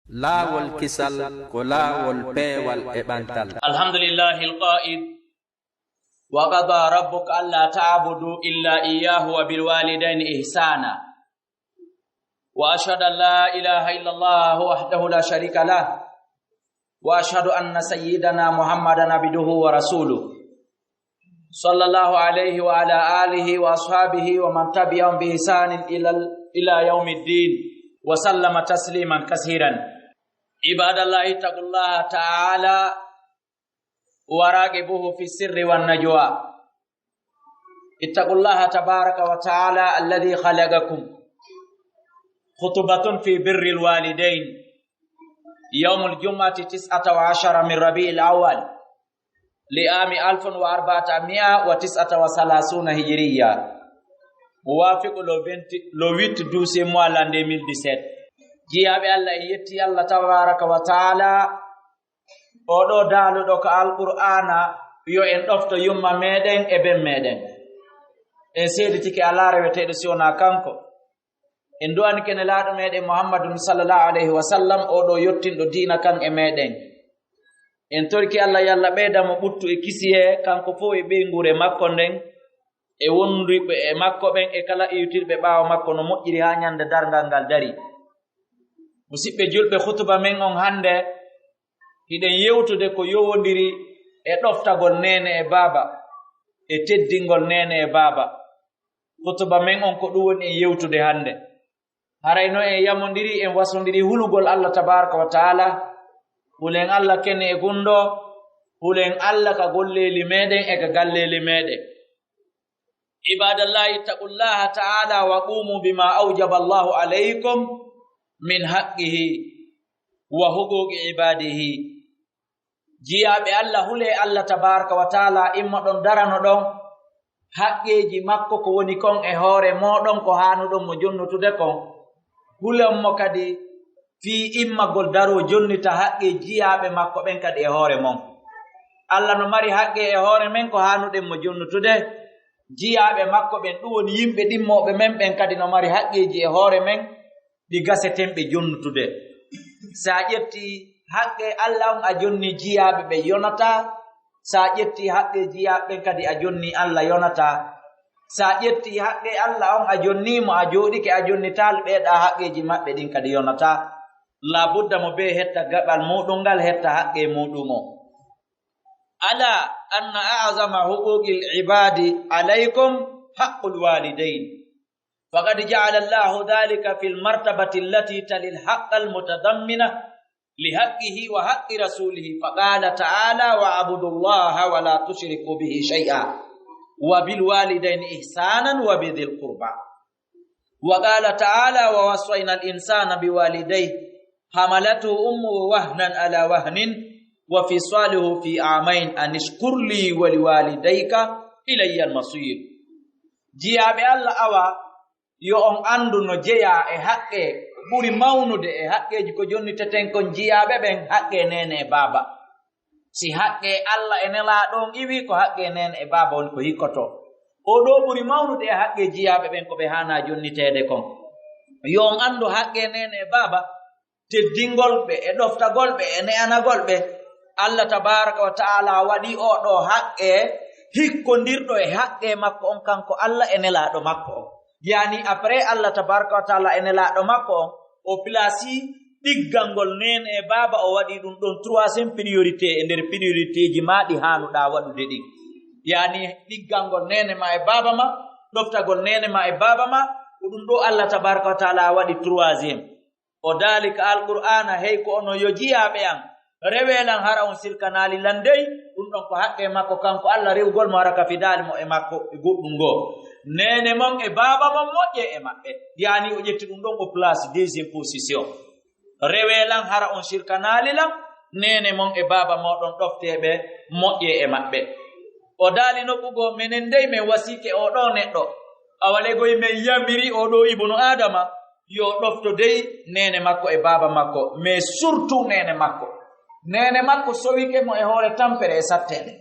laawol kisal ko laawol peewal e ɓantal. Alhamdulillahi alqa'id wa qada rabbuka alla ta'budu illa iyyahu wa bil walidayni ihsana wa ashhadu an la ilaha illa Allah wahdahu la sharika lah wa ashhadu anna sayyidana Muhammadan abduhu wa rasuluhu sallallahu alayhi wa ala alihi wa ashabihi wa man tabi'ahum bi ihsanin ila yaumiddin wa sallama tasliman kaseeran. Ibadallahi taqullaha ta'ala wa raqibuhu fi sirri wan najwa. Ittaqullaha tabaraka wa ta'ala alladhi khalaqakum. Khutbatun fi birril walidain. Yawmul jum'ati 19 min Rabi'il Awwal li'ami 1439 hijriya. Muwafiqu le 8 12 mois l'an 2017. Jiyaɓe Allah e yetti Allah tabaraka wa ta'ala oɗo daaluɗo ko alqur'ana yo en ɗofto yumma meɗen e ben meɗen en seeditike ala reweteɗo siwona kanko en duwani kene laaɗo meɗen Muhammadun sallallahu alayhi wa sallam oɗo yottinɗo diina kan e meɗen en torki Allah yalla ɓeydamo ɓuttu e kisiye kanko fof e ɓeygure makko nden e wonduɓe e makko ɓen e kala iwtirɓe ɓaawo makko no moƴƴiri ha ñande dargal ngal dari. Musidɓe julɓe khutba men on hande hiɗen yewtude ko yowodiri e ɗoftagol nene e baaba e teddingol nene e baaba. Khutba men on ko ɗum woni en yewtude hande harayno en yamodiri en wasodiri hulugol Allah tabaraka wa taala hulen Allah kene e gundo hulen Allah ka golleli meɗen e ka galleli meɗen. Ibadallahi taqullaha ta'ala wa qumu bima awjaba Allahu alaykum min haqqihi wa huquqi ibadihi. Jiyaɓe Allah hule Allah tabaraka wa taala imma ɗon darano ɗon haqqeji makko ko woni kon e hoore moɗon ko hanuɗon mo jonnutude kon hulenmo kadi fi immagol daro jonnita haqqe jiyaɓe makko ɓen kadi e hoore mon. Allah no mari haqqe e hoore men ko hanuɗen mo jonnutude jiyaɓe makko ɓen ɗum woni yimɓe ɗimmoɓe men ɓen kadi no mari haqqeji e hoore men ɗi gasetenɓe jonnutude. Sa ƴetti haqqe Allah on a jonni jiyaɓe ɓe yonata, sa ƴetti haqqe jiyaɓe ɓen kadi a jonni Allah yonata. Sa ƴetti haqqe Allah on a jonnimo a joɗike a jonnital ɓeeɗa haqqeji maɓɓe ɗin kadi yonata. Labudda mo be hetta gaɓal muɗum ngal hetta haqqe muɗum o. Ala anna a'zama huquqil ibadi alaykum haqqul walidain. فقد جعل الله ذلك في المرتبة التي تلي الحق المتضمنة لحقه وحق رسوله فقال تعالى واعبدوا الله ولا تشركوا به شيئا وبالوالدين إحسانا وبذي القربى. وقال تعالى ووصينا الإنسان بوالديه حملته أمه وهنا على وهن وفصاله في عامين أن اشكر لي ولوالديك إلي المصير. جيابي الله أوا yo on andu no jeya e haqqe ɓuri mawnude e haqqeji ko jonniteten kon jiyaɓe ɓen haqqe nene e baaba. Si haqqe Allah e nelaɗon iwi ko haqqe nene e baaba woni ko hikkoto o ɗo ɓuri mawnude e haqqe jiyaɓe ɓen ko ɓe hana jonnitede kon. Yo on andu haqqe nene e baaba teddingol ɓe e ɗoftagol ɓe e ne'anagol ɓe Allah tabaraka wa ta'ala waɗi o ɗo haqqe hikkondirɗo e haqqe makko on kanko Allah e nelaɗo makko on. Yani après Allah tabaraka wa taala ene laaɗo makko o plasi ɗiggangol nene e baaba o waɗi ɗum ɗon 3e priorité e nder priorité ji ma ɗi hanuɗa waɗude ɗin. Yani ɗiggangol nene ma e baaba ma ɗoftagol nene ma e baaba ma ko ɗum ɗo Allah tabaraka wa taala waɗi 3e. O dalika alqur'ana hey ko ono yo jiyaɓe an rewelan hara on sirkanali landey ɗum ɗon ko haqqe makko kanko Allah rewgol mo haraka fidali mo e makko e goɗɗum ngo. Nene mon e baaba mon moƴƴe e maɓɓe yani o ƴetti ɗum ɗon o place 2e position. Rewelan hara on sirkanalilan nene mon e baaba moɗon ɗofteɓe moƴƴe e maɓɓe. O daali nokkugo minen ndey min wasike oɗo neɗɗo awalegoy min yamiri oɗo ibnu adama yo ɗofto dey nene makko e baaba makko mais surtout nene makko. Nene makko sowike mo e hoore tampere e sattende.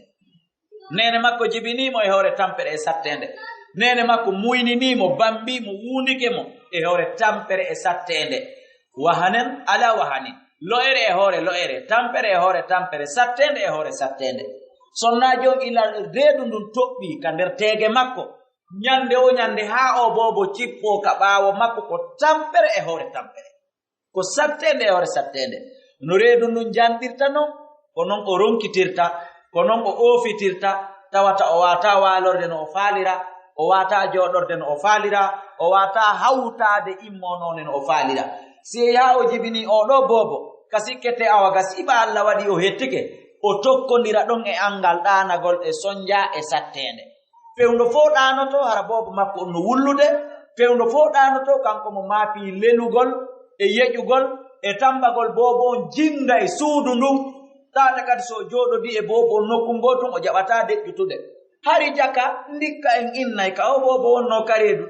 Nene makko jibinimo e hoore tampere e sattende. Nene makko muyninimo bambimo wundike mo e hoore tampere e sattende. Wahanen ala wahanin lo'ere e hoore lo'ere, tampere e hoore tampere, sattende e hoore sattende. Sonnajo ila reedu ndun toɓɓi ka nder teege makko nyande o nyande haa o bobo cippo ka ɓaawo makko ko tampere e hoore tampere, ko sattende e hoore sattende. No reedu ndun janɗirta non ko non o ronkitirta, ko non o oofitirta, tawata o wata waalorde no o faalira, o wata jooɗorde no o faalira, o wata hawtaade immonone no o faalira. Si yaa o jibini oɗo bobo ka sikkete awa ga siɓa Allah waɗi o hettike, o tokkondira ɗon e angal ɗanagol e sonja e sattende. Fewndo fof ɗanoto hara bobo makko no wullude, fewndo fof ɗanoto kanko mo maapi lelugol e yeƴugol e tambagol bobo on jinga e suudu ndun. Tata kadi so jooɗodi e bobo nokku ngotum o jaɓata deƴƴutude. Hari jaka ndikka en innay ka o bobo wonno kareedu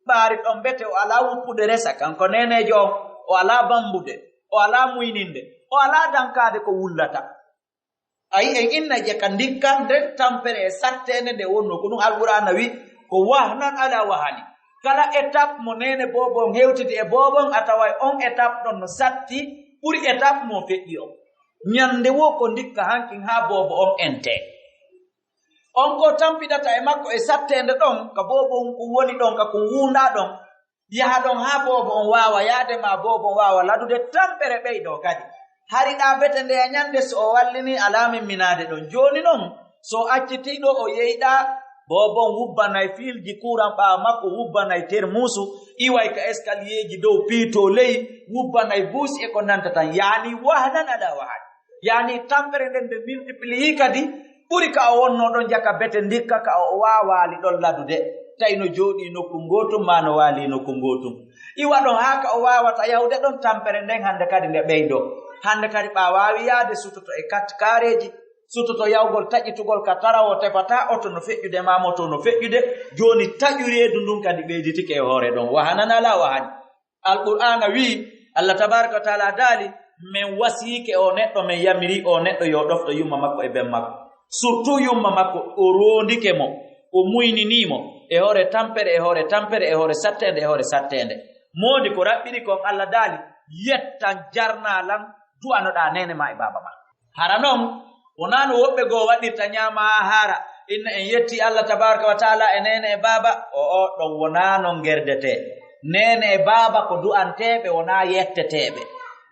ɓaari ɗon bete o ala wuppude resa, kanko nenejo on o ala bambude, o ala muyninde, o ala dankade ko wullata. Ayi en inna je ka ndikka nden tampere e sattende nde wonno ko ɗum alqur'ana wi ko wahnan ala wahani. Kala étape mo nene bobon hewtide e bobon a taway on étape ɗon no satti ɓuri étape mo feƴƴi on. Nyande wo ko ndikka hankin ha bobo on ente on ko tampidata e makko e sattende ɗon ka bobon ko woni ɗon ka ko wunda ɗon yaha ɗon ha bobo on wawa yaade ma bobo on wawa ladude tampere ɓeyɗo kadi. Hariɗa bete nde a nyande so o wallini alamin minade ɗon. Joni noon so accitiɗo o yeyɗa bobon wubbanay filji kuran ɓawa makko, wubbanay termusu, iway ka escalierji dow piito ley, wubbanay buusi e ko nanta tan. Yani wahnan ala wahad, yani tampere nden nde multiplier kadi ɓuri ka o wonno ɗon jaka bete ndikka ka o wawali ɗon ladude tawi no jooɗi nokku ngotum ma no waali nokku ngotum. Iwa ɗon ha ka o wawata yawde ɗon tampere nden hande kadi nde ɓeydo. Hande kadi ɓa wawi yaade sutoto e kareji, sutoto yawgol taƴitugol ka tarawo tefata oto no feƴƴude ma moto no feƴƴude. Joni taƴureedu ndun kadi ɓeyditike e hoore ɗon. Wahanana la wahani. Alqur'ana wi Allah tabaraka wa taala daali min wasiike o neɗɗo, min yamiri o neɗɗo yo ɗofɗo yumma makko e ben makko, surtout yumma makko o rondike mo, o muyninimo e hoore tampere e hoore tampere e hoore sattende e hoore sattende. Modi ko raɓɓiri kon Allah daali yettan jarnalan du'anoɗa nene ma e baba ma. Hara noon wona no woɓɓe goo waɗirta ñaama ha haara inna en yetti Allah tabaraka wa taala e nene e baba. O ɗon wona no ngerdete. Nene e baba ko du'anteɓe wona yetteteɓe.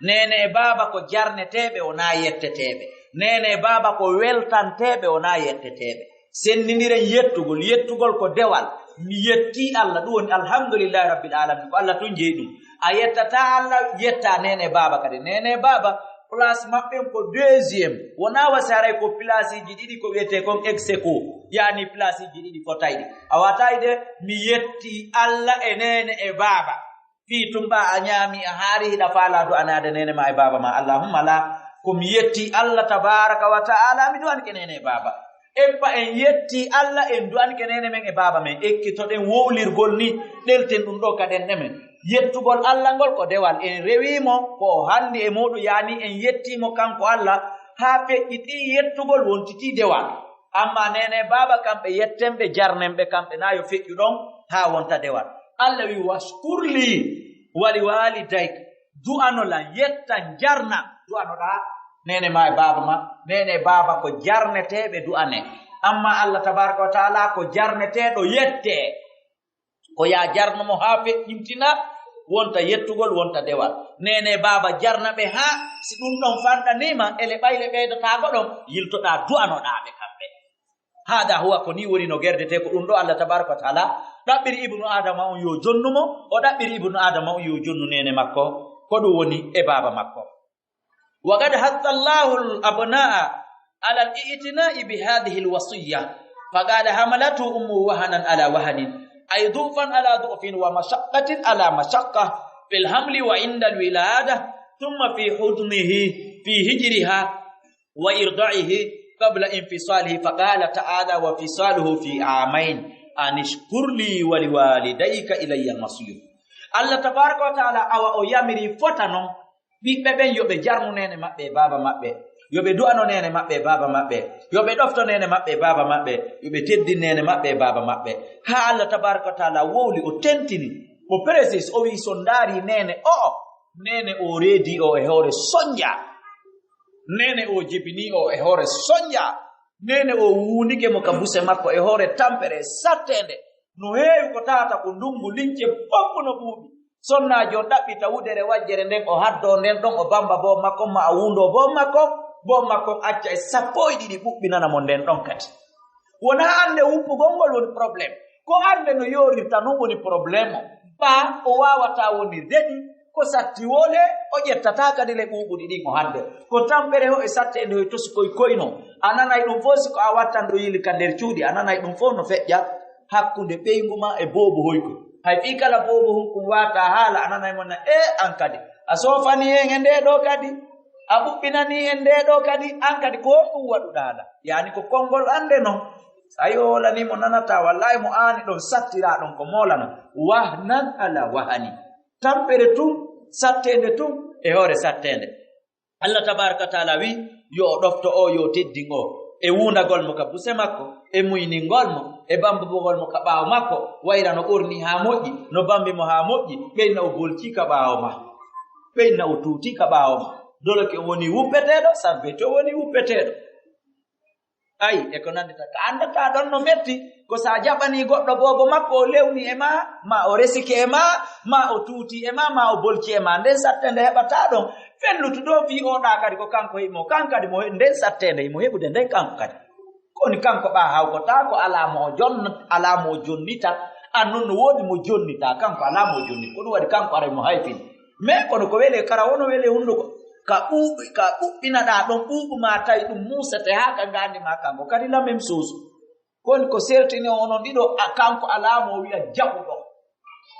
Nene e baba ko jarneteɓe wona yetteteɓe. Nene e baba ko weltanteɓe wona yetteteɓe. Sendiniren yettugol ko dewal. Mi yetti Allah, ɗum woni alhamdulillahi rabbil alamin, ko Allah tun jeyi ɗum. A yettata Allah, yetta nene baba kadi. Nene baba place maɓɓe ko deuxiéme, wona wasaray ko place ji ɗiɗi ko wiyete kon ex-aequo, yani place ji ɗiɗi fotayɗi. A watayi de mi yetti Allah e nene e baba. Fi tumba a ñaami a haari hiɗa faala do anade nene ma e baba ma. Allahumma la, ko mi yetti Allah tabaraka wa ta'ala mi duwanke nene e baba. Eppa en yetti Allah en duwanke nene men e baba men. Ekkitoɗen wowlirgol ni ɗelten ɗum ɗo kaɗen ɗemen. Yettugol Allah ngol ko dewal, en rewimo ko handi e muɗum, yani en yettimo kanko Allah ha feƴƴiti yettugol wontiti dewal. Amma nene baba kamɓe yettemɓe jarnemɓe kamɓe na yo feƴƴu ɗon ha wonta dewal. Allah wi waskurli wali walidayka, du'anolan yettan jarna du'anoɗa nene ma e baba ma. Nene baba ko jarneteɓe du'ane, amma Allah tabaraka wa taala ko jarneteɗo yette, ko ya jarnumo ha feƴƴintina wonta yettugol wonta dewal. Nene baba jarnaɓe ha si ɗum ɗon fanɗanima ele ɓayle ɓeydatago ɗon yiltoɗa du'anoɗaɓe kamɓe. Hada huwa ko ni woni no gerdete ko ɗum ɗo Allah tabaraka wa taala ɗaɓɓiri ibnu adama on yo jonnumo, o ɗaɓɓiri ibnu adama on yo jonnu nene makko, ko ɗum woni e baba makko. Wa qad hatta Allahu al-abna'a ala al-i'tina'i bi hadhihi al-wasiyya faqad hamalatu ummu wahanan ala wahanin ay dhufan ala dhufin wa mashaqqatin ala mashaqqa fil hamli wa inda al-wilada thumma fi hudnihi fi hijriha wa irda'ihi qabla infisalihi faqala ta'ala wa fisaluhu fi amain anishkur li wa liwalidayka ilayya al-masir. Allah tabaraka wa ta'ala awa o yamiri fota non ɓiɓɓe ɓen yoɓe jarnu nene maɓɓe baba maɓɓe, yoɓe du'ano nene maɓɓe baba maɓɓe, yoɓe ɗofto nene maɓɓe baba maɓɓe, yoɓe teddi nene maɓɓe baba maɓɓe. Ha Allah tabaraka wa ta'ala wowli o tentini o précise o wi so ndaari nene o nene o reedi o e hoore soñja nene o jibini o e hoore soñja nene o wuunike mo ka buse makko e hoore tampere sattende no heewi ko tawata ko ndungu lince bambu no ɓuuɓi sonnaajo ɗaɓɓita wudere wajjere nden o haddo nden ɗon o bamba bo makko ma a wuundo bo makko acca e 12 ɓuɓɓinana mo nden ɗon kadi wona ande wuppugol ngol woni probléme ko ande no yorirta non woni probléme o wawata woni reɗi ko satti wole o ƴettata kadi le ɓuuɓuɗi ɗin o hande ko tampere ho e sattende hoye tosi koye koyno a nanay ɗum fof siko a wattan ɗo yili ka nder cuuɗi a nanay ɗum fof no feƴƴa hakkunde ɓeygu ma e boobo hoyko hay fii kala boobo hunkum wata haala a nanay monna an kadi a sofani hen e nde ɗo kadi a ɓuɓɓinani en nde ɗo kadi an kadi ko ɗum waɗuɗaɗa yani ko konngol ande noon sa yolanimo nanata wallahi mo aani ɗon sattira ɗon ko molana wahnan ala wahani tampere tun sattende tun e hoore sattende Allah tabaraka taala wi yo o ɗofto o yo teddin o e wuundagol mo ka buse makko e muyningol mo e bambugol mo ka ɓaawo makko wayra no ɓorni haa moƴƴi no bambi mo haa moƴƴi ɓeyna o bolki ka ɓaawo ma ɓeyna o tuuti ka ɓaawo ma doloke o woni wuppeteeɗo sabbe to woni wuppeteeɗo ayi e ko nandita ka andata ɗon no metti ko sa jaɓani goɗɗo boobo makko o lewni e ma o resike e ma o tuuti e ma o bolki e ma nden sattende heɓata ɗon fellutuɗo fi oɗa kadi ko kanko heɓimo kan kadi mo nden sattende imo heɓude nden kanko kadi koni kanko ɓa hawkota ko alamo o jonnita annun no woodi mo jonnita kanko alamo o jonnita ko ɗum waɗi kanko aray mo hayfini mais kono ko wele kara wono wele hunduko ka ɓuɓɓinaɗa ɗon ɓuuɓu ma tawi ɗum musete haa ka ngandima kanko kadi la même chose koni ko sertini onon ɗiɗo kanko alamo o wiya jaɓuɗo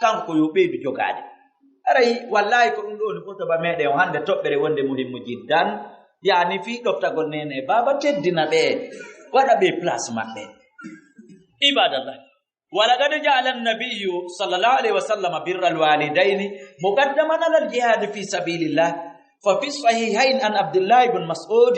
kanko ko yo ɓeydu jogaade arayi wallahi ko ɗum ɗo woni fotoba meɗen o hande toɓɓere wonde muhimmu jiddan yani fii ɗoftagol nene baba teddina ɓe waɗa ɓe place maɓɓe ibadallah ولقد جعل النبي صلى الله عليه وسلم بر الوالدين مقدما على الجهاد في سبيل الله ففي الصحيحين عن عبد الله بن مسعود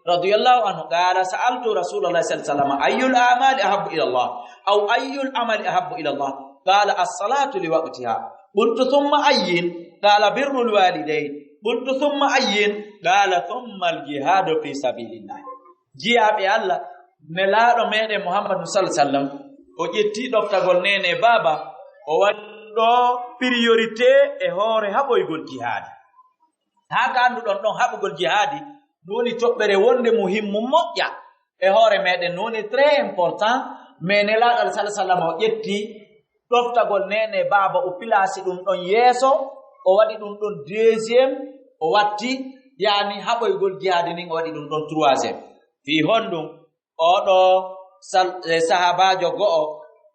رضي الله عنه قال سألت رسول الله صلى الله عليه وسلم أي الأعمال أحب إلى الله أو أي العمل أحب إلى الله قال الصلاة لوقتها قلت ثم أي قال بر الوالدين قلت ثم أي قال ثم الجهاد في سبيل الله جاء الله نلاɗo meɗen Muhammad sallallahu alaihi wasallam o ƴetti ɗoftagol nene baba o waɗɗo priorité e hoore haɓoygol jihadi haa ka annduɗon ɗon haɓugol jihadi noni toɓɓere wonde muhimmu moƴƴa e hoore meɗen noni très important mais nelaɗo Allah sallallahu alaihi wasallam o ƴetti ɗoftagol nene baba o pilasi ɗum ɗon yeeso o waɗi ɗum ɗon deuxiéme o watti yani haɓoygol jihadi nin o waɗi ɗum ɗon troisiéme fi honɗum oɗo sahabajo go'o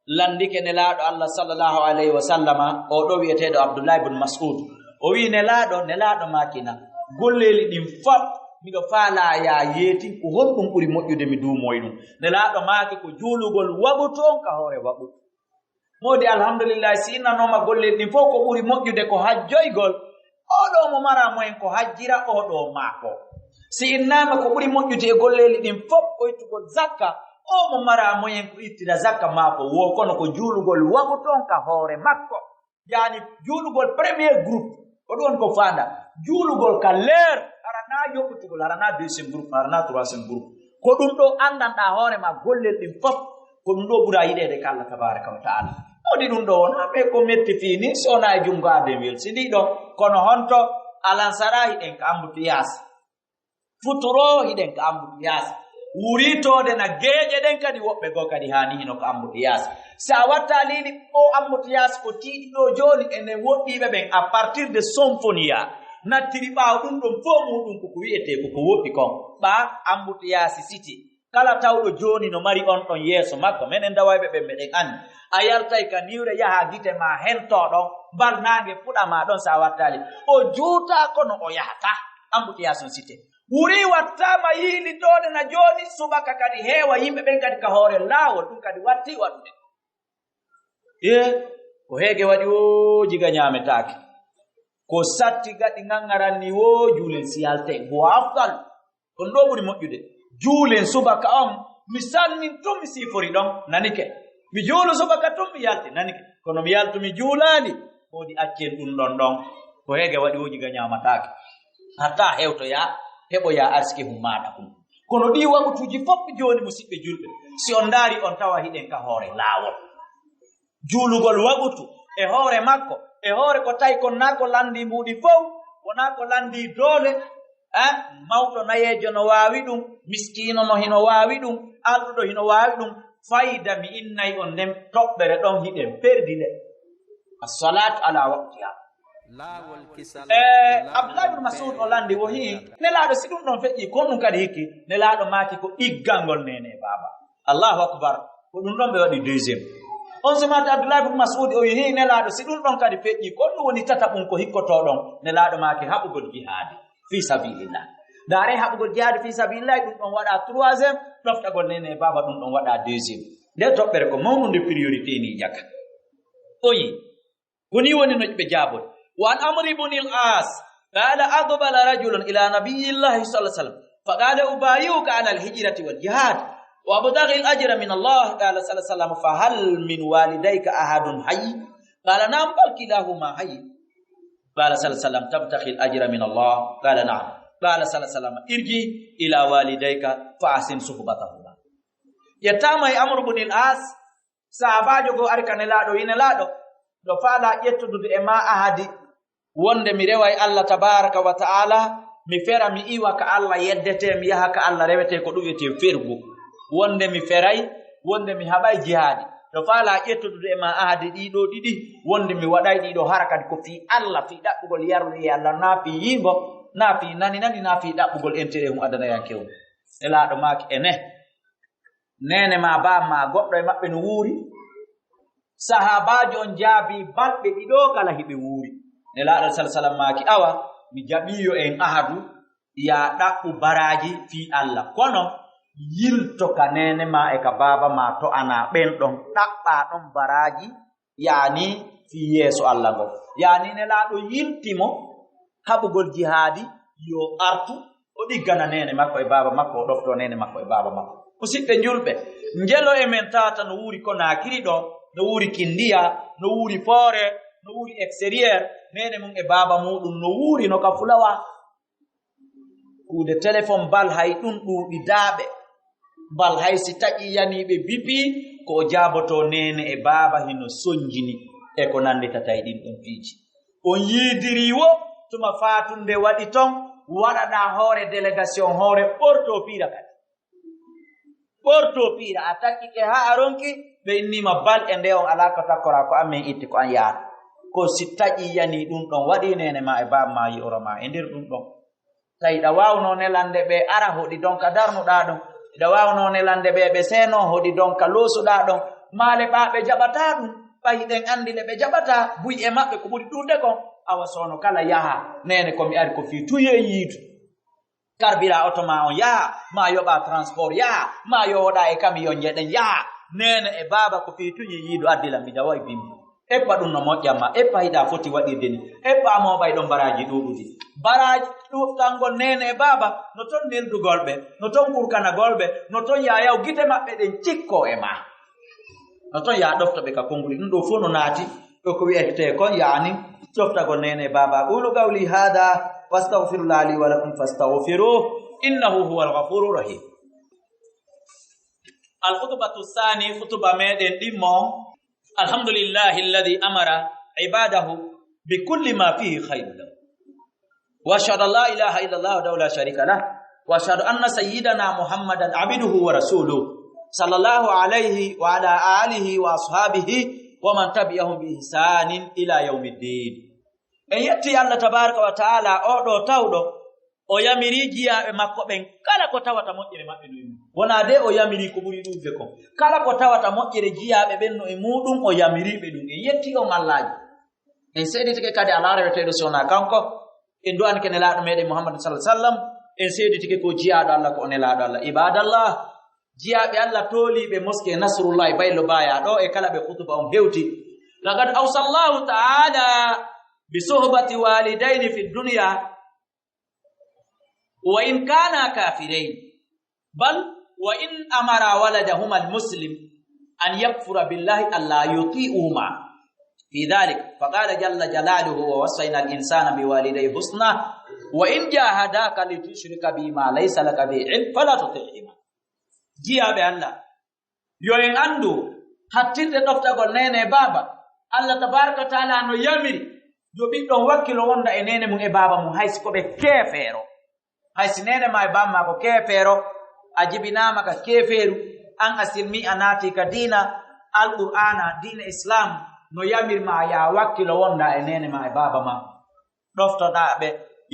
landike nelaɗo Allah sallallahu alaihi wasallama oɗo wiyeteɗo Abdullah ibn Mas'ud o wi nelaɗo makina golleli ɗin fat miɗo faala ya yeeti ko honɗum ɓuri moƴƴude mi duumoy ɗum nelaɗo maaki ko juulugol waɓutu on ka hoore waɓutu modi alhamdulillah si innanoma golleli ɗin fof ko ɓuri moƴƴude ko hajjoygol oɗo mo mara moyen ko hajjira oɗo maako si innama ko ɓuri moƴƴude e golleli ɗin fof ɓoytugol zakka o mo mara moyen ko ittira zakka maako wo kono ko juulugol waɓutu on ka hoore makko yani juulugol premier groupe ko ɗum ko fanda juulugol ka leer arana yoɓutugol arana deuxiéme groupe arana troisiéme groupe ko ɗum ɗo andanɗa hoore ma gollel ɗin fof ko ɗum ɗo ɓura yiɗede ka Allah tabaraka wa taala modi ɗum ɗo wona ɓe ko metti fini sona e jungo aden welsi ɗiɗo kono honto alansara hiɗen ka ambutiyas futuro hiɗen ka ambutiyas wuritode na geeƴe ɗen kadi woɓɓe goo kadi hani hino ko ambutiyas sa watta lini o ambutiyas ko tiiɗi ɗo joni enen woɗɗiɓe ɓen à partir de symphonia nattiri ɓaawo ɗum ɗon fof muɗum koko wiyete koko woɗɗi kon ɓa ambutiyasi city kala tawɗo joni no mari on ɗon yeeso makko minen dawayɓe ɓen meɗen andi a yaltay ka niwre yaha gite ma hentoɗon bal nangue fuɗama ɗon sa wattali o juuta kono o yahata ambutiyas on cité wuri wattama yiilitode na joni subaka kadi heewa yimɓe ɓen kadi ka hoore laawol ɗum kadi watti waɗude ko heege waɗi o jiga ñametake ko satti gaɗi gangaranni o juulen siyalte go aftal ɗon ɗo ɓuri moƴƴude juulen subaka on mi salmin tum mi sifori ɗon nanike mi juulu subaka tum mi yalti nanike kono mi yaltu mi juulali wodi accen ɗum ɗon ko hege waɗi woji ga ñamatake hatta hewtoya heɓoya arsike hummaɗa ɗum kono ɗi waɓutuji fof joni musidɓe julɓe si on daari on tawa hiɗen ka hoore laawol juulugol waɓutu e hoore makko e hoore ko tawi kon na ko landi mbuɗi fof wona ko landi doole mawɗo nayejo no waawi ɗum miskino no hino waawi ɗum alɗuɗo hino waawi ɗum fayda mi innayi on nden toɓɓere ɗon hiɗen perdile assalatu ala waqtiha abdoulahi ibne masud o landi o hii nelaaɗo si ɗum ɗon feƴƴi kon ɗum kadi hikki nelaaɗo maaki ko ɗiggalngol nene baba allahu akbar ko ɗum ɗon ɓe waɗi deuxiéme on somati abdoulahi ibne masud o hii nelaaɗo si ɗum ɗon kadi feƴƴi kon ɗum woni tataɓum ko hikkotoɗon nelaaɗo maaki haɓugol jihadi fi sabilillah daare haɓugol jihadi fi sabilillahi ɗum ɗon waɗa troisiéme ɗoftagol nene baba ɗum ɗon waɗa deuxiéme nde toɓɓere ko mawnude priorité ni jaka o yi koni woni noƴɓe jaabol وعن عمرو بن العاص قال أقبل رجل إلى نبي الله صلى الله عليه وسلم فقال أبايعك على الهجرة والجهاد وأبتغي الأجر من الله قال صلى الله عليه وسلم فهل من والديك أحد حي قال نعم بل كلاهما حي قال صلى الله عليه وسلم تبتغي الأجر من الله قال نعم قال صلى الله عليه وسلم ارجع إلى والديك فأحسن صحبتهما يتامى عمرو بن العاص sahabajo go arka nelaɗo yinelaɗo ɗo faala ƴettudude e ma ahadi wonde mi rewa Allah tabaraka wa ta'ala mi fera mi iwa ka Allah yeddete mi yaha ka Allah rewete ko ɗu'ete fergu wonde mi feray wonde mi haɓay jihadi ɗo faala ƴettudude e ma ahadi ɗiɗo ɗiɗi wonde mi waɗay ɗiɗo harakadi ko fi Allah fi ɗaɓɓugol yarde e Allah na fi yingo na fi nani na fi ɗaɓɓugol entere hum adanayankewum e laaɗo maaki ene nene ma ba ma goɗɗo e maɓɓe no wuuri sahabajo on jaabi balɗe ɗiɗo kala hiɓe wuuri nelaaɗo sallam maaki awa mi jaɓiyo en ahadu ya ɗaɓɓu baraji fi Allah kono yilto ka nene ma e ka baba ma to ana ɓen ɗon ɗaɓɓa ɗon baraji yani fi yeeso Allah ngol yani nelaaɗo yiltimo haɓugol jihadi yo artu o ɗiggana nene makko e baba makko o ɗofto nene makko e baba makko musidɓe julɓe ngelo e men tata no wuuri ko naakiri ɗo no wuuri kindiya no wuuri foore no wuuri extérieur nene mum e baba muɗum no wuuri no ka fulawa kuude téléphone bal hay ɗum ɗuuɗi daaɓe bal hay si taƴi yaniɓe bipi ko jaaboto nene e baba hino sonjini e ko nanditata e ɗin ɗon fiiji on yiidiri wo tuma fatunde waɗi ton waɗaɗa hoore délégation hoore ɓorto piira kadi ɓorto piira a takkike ha a ronki ɓe innima bal e nde on ala ko takkora ko amin itti ko an yaata ko si taƴi yani ɗum ɗon waɗi nene ma e baba ma yi'oroma e nder ɗum ɗon tawi ɗa wawno nelande ɓe ara hoɗi donka darnuɗa ɗon ɗa wawno nelande ɓe ɓe seeno hoɗi donka loosuɗa ɗon maale ɓaɓe jaɓata ɗum ɓayi ɗen andi le ɓe jaɓata buy e maɓɓe ko ɓuri ɗuɗde kon awa sono kala yaha nene komi ari ko fi tuye yiitu karbira auto ma on yaha ma yoɓa transport yaha ma yowoɗa e camion jeɗen yaha nene e baba ko fi tuye yiidu addila mi dawa e bimbi eppa ɗum no moƴƴamma eppa hiɗa foti waɗirde ni eppa moɓay ɗon baraji ɗuɗuɗi baraji ɗuɗɗalngol nene e baba no toon neldugolɓe no toon ɓurkanagolɓe no toon yayaw gite maɓɓe ɗen cikko e ma no toon ya ɗoftoɓe ka konguli ɗum ɗo fof no naati ɗo ko wiyete kon yani ɗoftagol nene e baba qulu qawli hada wastaghfirullah li wa lakum fastaghfiruh innahu huwal ghafurur rahim al khutbatu thani khutba meɗen ɗimmo alhamdulillahi alladhi amara ibadahu bikulli ma fihi khayru lahu wa ashhadu an la ilaha illa allah wahdahu la sharika lah wa ashhadu anna sayyidana muhammadan abduhu wa rasuluhu sallallahu alayhi wa ala alihi wa ashabihi wa man tabi'ahum bi ihsanin ila yawmiddin en yetti Allah tabaraka wa taala oɗo tawɗo o yamiri jiyaɓe makko ɓen kala ko tawata moƴƴere maɓɓe no e muɗum wona de o yamiri ko ɓuri ɗuɗde kon kala ko tawata moƴƴere jiyaɓe ɓen no e muɗum o yamiriɓe ɗum en yetti on Allaji en seeditike kadi ala reweteɗo sona kanko en du'ani ke nelaɗo meɗen Muhammad sallallahu alaihi wasallam en seeditike ko jiyaɗo Allah ko o nelaɗo Allah ibadallah jiyaɓe Allah tooliɓe moske nasrullahi baylo baya ɗo e kala ɓe khutba on hewti laqad awsallahu ta'ala bi suhbati walidayni fi dunya wa in kana kafirain bal wa in amara waladahuma almuslim an yakfura billahi alla yuti'uma في ذلك فقال جل جلاله ووصينا الإنسان بوالديه حسنا وإن جاهداك لتشرك بما ليس لك به علم فلا تطعهما جيا بالله yo en andu hattinde ɗoftagol nene e baba Allah tabaraka wa taala no yamiri yo ɓiɗɗon wakkilo wonda e nene mum e baba mum haysi koɓe keefeero haysi nene ma e bamma ko keefeero a jibinama ka keefeeru an a silmi a naati ka diina alqur'ana diina islam no yamirma ya wakkilo wonda e nene ma e baba ma ɗoftoɗaɓe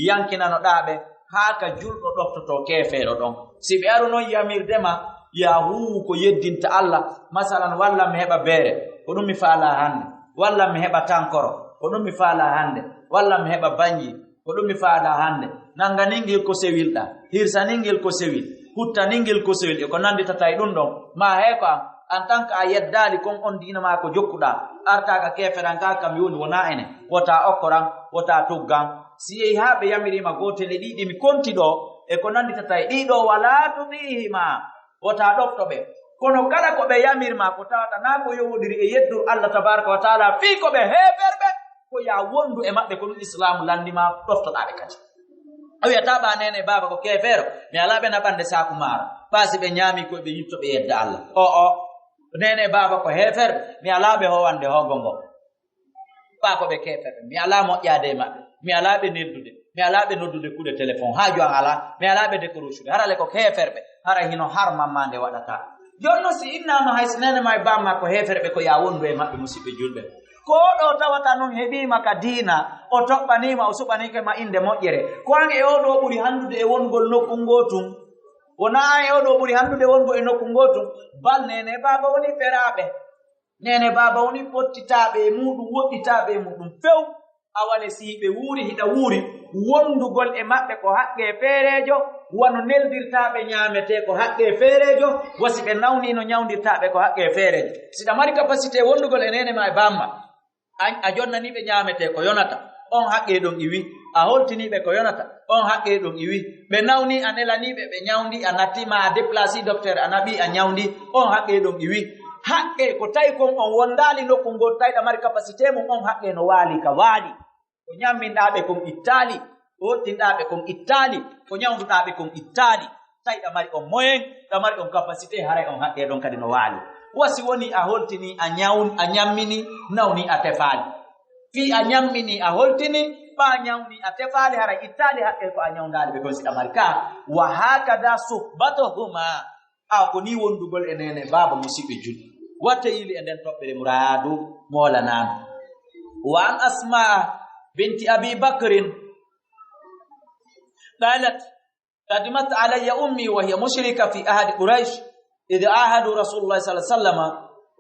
yankinanoɗaɓe haa ka julɗo ɗoftoto keefeero ɗon si ɓe aru noon yamirdema ya huu ko yeddinta Allah masalan walla mi heɓa beere ko ɗum mi faala hannde walla mi heɓa tankoro ko ɗum mi faala hannde walla mi heɓa banji ko ɗum mi faala hannde nanganingel ko sewilɗa hirsaningel ko sewil huttaningel ko sewil e ko nanditata e ɗum ɗon ma heeko am en tant que a yeddali kon on diina ma ko jokkuɗa artaka keferan ka kam yoni wona ene wota okkoran wota tuggan si yehi ha ɓe yamirima gotele ɗiɗi mi konti ɗo e ko nanditata e ɗiɗo wala tudihima wota ɗoftoɓe kono kala ko ɓe yamirma ko tawata na ko yowodiri e yeddur Allah tabaraka wa taala fii ko ɓe heferɓe ko ya wondu e maɓɓe ko ɗum islamu landima ɗoftoɗaɓe kadi a wiyata ɓa nene baba ko kefeero mi alaɓe naɓande saku maaro ɓaasi ɓe ñaami koye ɓe yittoɓe yedda Allah o nene baba ko heferɓe mi alaɓe howande hogo ngo ɓa ko ɓe keferɓe mi ala moƴƴade e maɓɓe mi alaɓe neddude mi alaɓe noddude kuuɗe téléphone ha jon ala mi alaɓe décrochude harale ko heferɓe hara hino har mamma nde waɗata jonno si innama haysi nene ma e bamma ko heferɓe ko ya wondu e maɓɓe musidɓe julɓe ko ɗo tawata nun heɓima ka diina o toɓɓanima o suɓanike ma inde moƴƴere ko an e oɗo ɓuuri handude e wongol nokku ngotum wona an e oɗo ɓuuri handude wongo e nokku ngotum bal nene baba woni feraɓe nene baba woni pottitaɓe e muɗum woɗɗitaɓe e muɗum few awane siiɓe wuuri hiɗa wuuri wondugol e maɓɓe ko haqqe feerejo wano neldirtaɓe ñaamete ko haqqe feerejo wasi ɓe nawnino ñawdirtaɓe ko haqqe feerejo siɗa mari capacité wondugol e nene ma e bamma a jonnaniɓe ñaamete ko yonata on haqqe ɗon iwi a holtiniɓe ko yonata on haqqe ɗon iwi ɓe nawni a nelaniɓe ɓe ñawdi a nattima a déplacé docteur a naɓi a ñawdi on haqqe ɗon iwi haqqe ko tawi kon on wondali nokku ngol tawiɗa mari capacité mum on haqqe no waali ka waali ko ñamminɗaɓe kon ittali ko hottinɗaɓe kon ittali ko ñawduɗaɓe kon ittali tawiɗa mari on moyen ɗa mari on capacité haray on haqqe ɗon kadi no waali wasi woni a holtini a ñammini nawni a tefali fi a ñammini a holtini ɓa ñawni a tefali haray ittali haqqe ko a ñawdaɗe ɓe kon siɗa mari ka wa hakada suhbatuhuma a ko ni wondugol e nene baba musidɓe julɓe watta yili e nden toɓɓere muradu molanano wa an asmaa binti abi bakrin qalat qadimat alayya ummi wa hiya mushrika fi ahadi quraish idh ahadu rasulullah sallallahu alaihi wasallam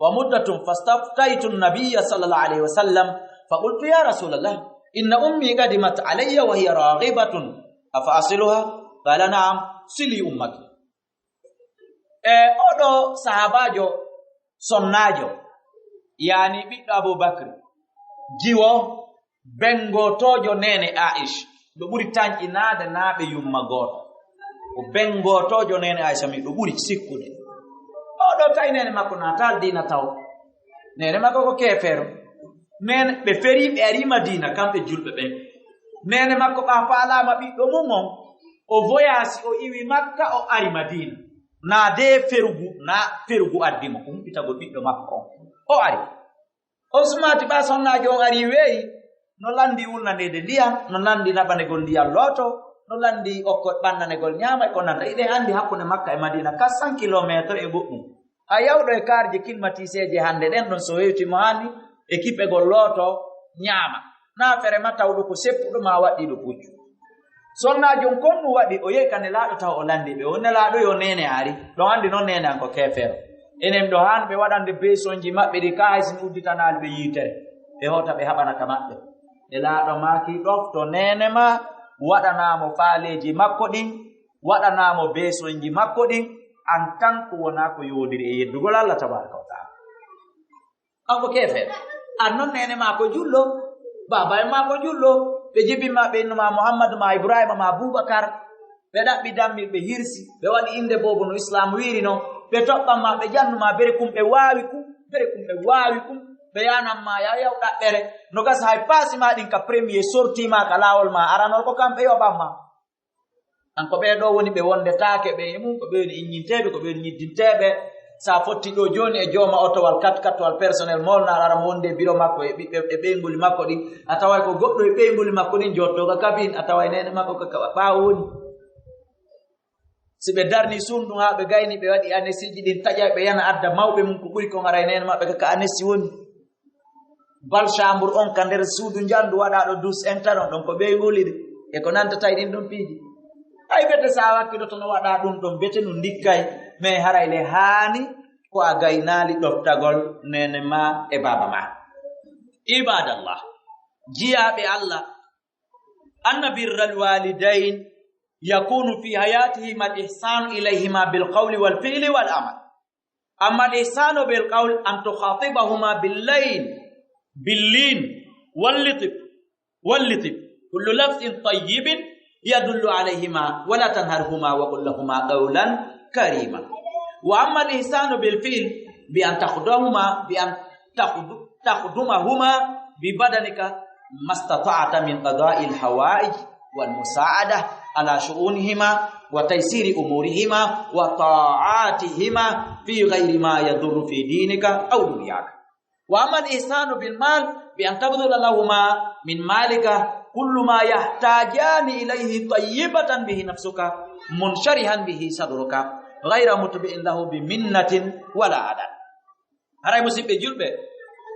wa muddatun fastaftaitu an-nabiyya sallallahu alaihi wasallam faqultu ya rasulullah inna ummi qadimat alayya wa hiya raghibatun afa asiluha qala na'am sili ummaki oɗo sahabajo sonnajo yani ɓiɗɗo aboubacry jiwo bengotojo nene aicha ɗo ɓuri tanƴinade naaɓe yumma goto o bengotojo nene aicha mi ɗo ɓuri sikkude oɗo tawi nene makko natal dina taw nene makko ko kefero nene ɓe feri ɓe arima dina kamɓe julɓe ɓen nene makko ɓa falama ɓiɗɗo mum on o voyasi o iwi makka o ari madina na de ferugu addimo ko huɓɓitago ɓiɗɗo makko on o ari on sumati ɓa sonnajo on ari weeyi no landi wulnandede ndiyam no landi naɓanegol ndiyam looto no landi okko ɓannanegol ñaama e ko nanta iɗen anndi hakkunde makka e madina 400 kilométre e goɗɗum a yawɗo e karje climatisé hannde ɗen ɗon so wewtimo hanni e kippegol looto ñaama na ferema tawɗo ko seppuɗo ma waɗɗiɗo puccu sonnajon kon ɗum waɗi o yehi ka nelaaɗo taw o landi ɓe o nelaaɗo yo nene ari ɗon anndi noon nene an ko kefeero enen ɗo han ɓe waɗande beesonji maɓɓe ɗi ka haysin udditanaali ɓe yiitere ɓe hota ɓe haɓana ka maɓɓe nelaaɗo maaki ɗofto nene ma waɗanamo faaleji makko ɗin waɗanamo beesonji makko ɗin en tant que wona ko yodiri e yeddugol Allah tabaraka wa taala an ko kefeero an noon nene ma ko jullo baba en ma ko jullo ɓe jibinma ɓe innuma Muhammadu ma Ibrahima ma Aboubacar ɓe ɗaɓɓi dammir ɓe hirsi ɓe waɗi inde bobo no islam wiri noon ɓe toɓɓanma ɓe jannuma bere kum ɓe waawi kum bere kum ɓe waawi kum bayanam ma ya yaw dabbere no gas hay pasi ma din ka premier sorti ma ka lawol ma aranol ko kambe yo bamma an ko be do woni be wonde taake be mum ko be nyintebe ko be nyiddintebe sa fotti do joni e joma otowal 4x4 wal personnel molna ara wonde biro makko e bibbe e beenguli makko din ataway ko goddo e beenguli makko din jotto ga kabin ataway nene makko ka ba woni sibe darni sundu ha be gayni be wadi anesiji din tajay be yana adda mawbe mum ko buri ko ngaray nene mabbe ka anesi woni bal chambre on ka der suudu jandu wada do dus interne don ko beenguli de e ko nanta tay din don piiji ay bete sa wakkido to no wada dum don bete no dikkay me harayle hani ko a gaynali doftagol nene ma e baba ma ibadallah jiyabe allah anna birral walidain yakunu fi hayatihi mal ihsan ilayhima bil qawli wal fi'li wal amal amma al ihsan bil qawl an tukhatibahuma bil layl bil lin wal litf kullu lafzin tayyibin يدل عليهما ولا تنهرهما وقل لهما قولا كريما واما الاحسان بالفعل بان تخدمهما ببدنك ما استطعت من قضاء الحوائج والمساعده على شؤونهما وتيسير امورهما وطاعاتهما في غير ما يضر في دينك او دنياك واما الاحسان بالمال بان تبذل لهما من مالك كل ما يحتاجان إليه طيبة به نفسك منشرها به صدرك غير متبع له بمنة ولا عدل هراي مسيبه جلبه